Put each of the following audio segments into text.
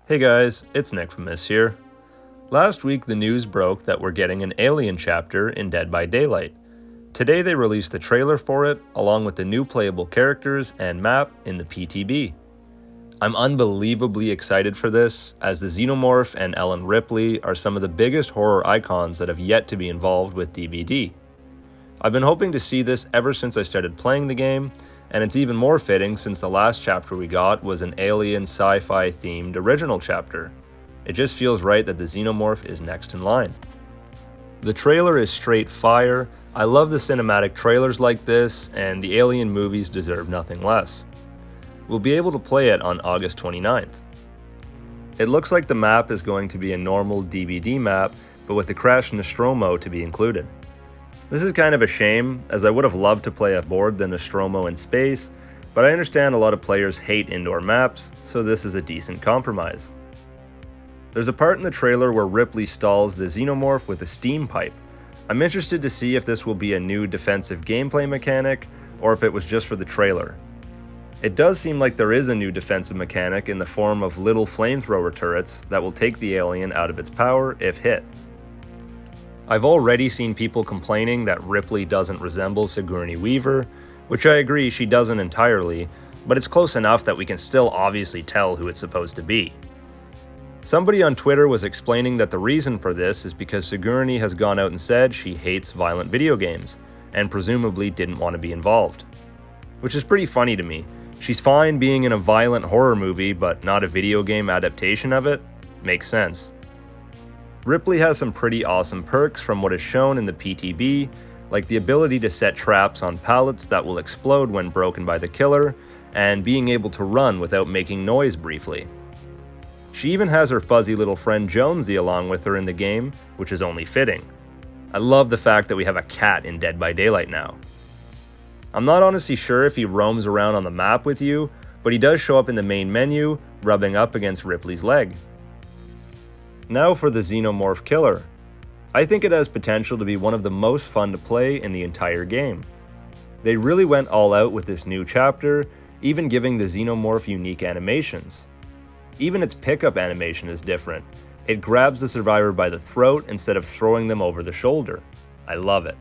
Hey guys, it's Nickfamous here. Last week the news broke that we're getting an Alien chapter in Dead by Daylight. Today they released the trailer for it, along with the new playable characters and map in the PTB. I'm unbelievably excited for this, as the Xenomorph and Ellen Ripley are some of the biggest horror icons that have yet to be involved with DBD. I've been hoping to see this ever since I started playing the game, and it's even more fitting since the last chapter we got was an alien sci-fi themed original chapter. It just feels right that the Xenomorph is next in line. The trailer is straight fire. I love the cinematic trailers like this, and the Alien movies deserve nothing less. We'll be able to play it on August 29th. It looks like the map is going to be a normal DBD map, but with the Crash Nostromo to be included. This is kind of a shame, as I would have loved to play aboard the Nostromo in space, but I understand a lot of players hate indoor maps, so this is a decent compromise. There's a part in the trailer where Ripley stalls the Xenomorph with a steam pipe. I'm interested to see if this will be a new defensive gameplay mechanic, or if it was just for the trailer. It does seem like there is a new defensive mechanic in the form of little flamethrower turrets that will take the alien out of its power if hit. I've already seen people complaining that Ripley doesn't resemble Sigourney Weaver, which I agree she doesn't entirely, but it's close enough that we can still obviously tell who it's supposed to be. Somebody on Twitter was explaining that the reason for this is because Sigourney has gone out and said she hates violent video games, and presumably didn't want to be involved. Which is pretty funny to me. She's fine being in a violent horror movie, but not a video game adaptation of it? Makes sense. Ripley has some pretty awesome perks from what is shown in the PTB, like the ability to set traps on pallets that will explode when broken by the killer, and being able to run without making noise briefly. She even has her fuzzy little friend Jonesey along with her in the game, which is only fitting. I love the fact that we have a cat in Dead by Daylight now. I'm not honestly sure if he roams around on the map with you, but he does show up in the main menu, rubbing up against Ripley's leg. Now for the Xenomorph killer. I think it has potential to be one of the most fun to play in the entire game. They really went all out with this new chapter, even giving the Xenomorph unique animations. Even its pickup animation is different. It grabs the survivor by the throat instead of throwing them over the shoulder. I love it.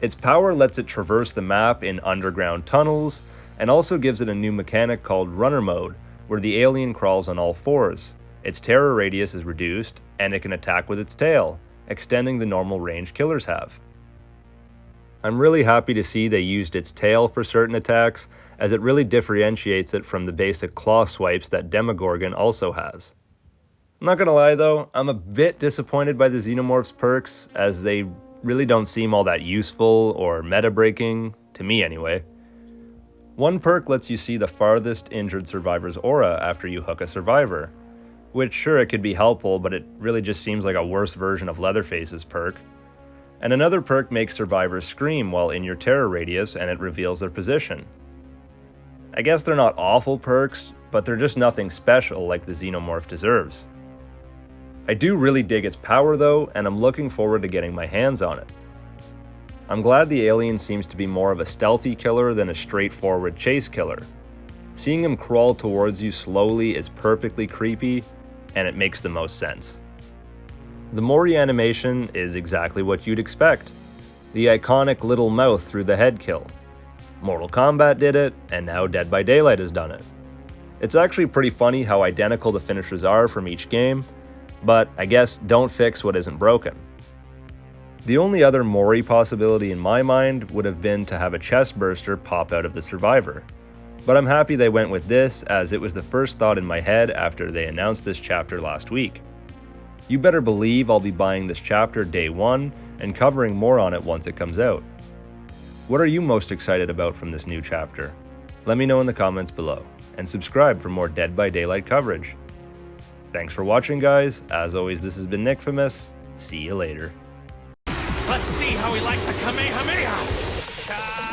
Its power lets it traverse the map in underground tunnels, and also gives it a new mechanic called runner mode, where the alien crawls on all fours. Its terror radius is reduced, and it can attack with its tail, extending the normal range killers have. I'm really happy to see they used its tail for certain attacks, as it really differentiates it from the basic claw swipes that Demogorgon also has. I'm not gonna lie though, I'm a bit disappointed by the Xenomorph's perks, as they really don't seem all that useful or meta-breaking, to me anyway. One perk lets you see the farthest injured survivor's aura after you hook a survivor. Which, sure, it could be helpful, but it really just seems like a worse version of Leatherface's perk. And another perk makes survivors scream while in your terror radius, and it reveals their position. I guess they're not awful perks, but they're just nothing special like the Xenomorph deserves. I do really dig its power though, and I'm looking forward to getting my hands on it. I'm glad the alien seems to be more of a stealthy killer than a straightforward chase killer. Seeing him crawl towards you slowly is perfectly creepy, and it makes the most sense. The Mori animation is exactly what you'd expect. The iconic little mouth through the head kill. Mortal Kombat did it, and now Dead by Daylight has done it. It's actually pretty funny how identical the finishers are from each game, but I guess don't fix what isn't broken. The only other Mori possibility in my mind would have been to have a chest burster pop out of the survivor. But I'm happy they went with this, as it was the first thought in my head after they announced this chapter last week. You better believe I'll be buying this chapter day one and covering more on it once it comes out. What are you most excited about from this new chapter? Let me know in the comments below, and subscribe for more Dead by Daylight coverage. Thanks for watching guys, as always this has been Nickfamous, see you later. Let's see how he likes a Kamehameha!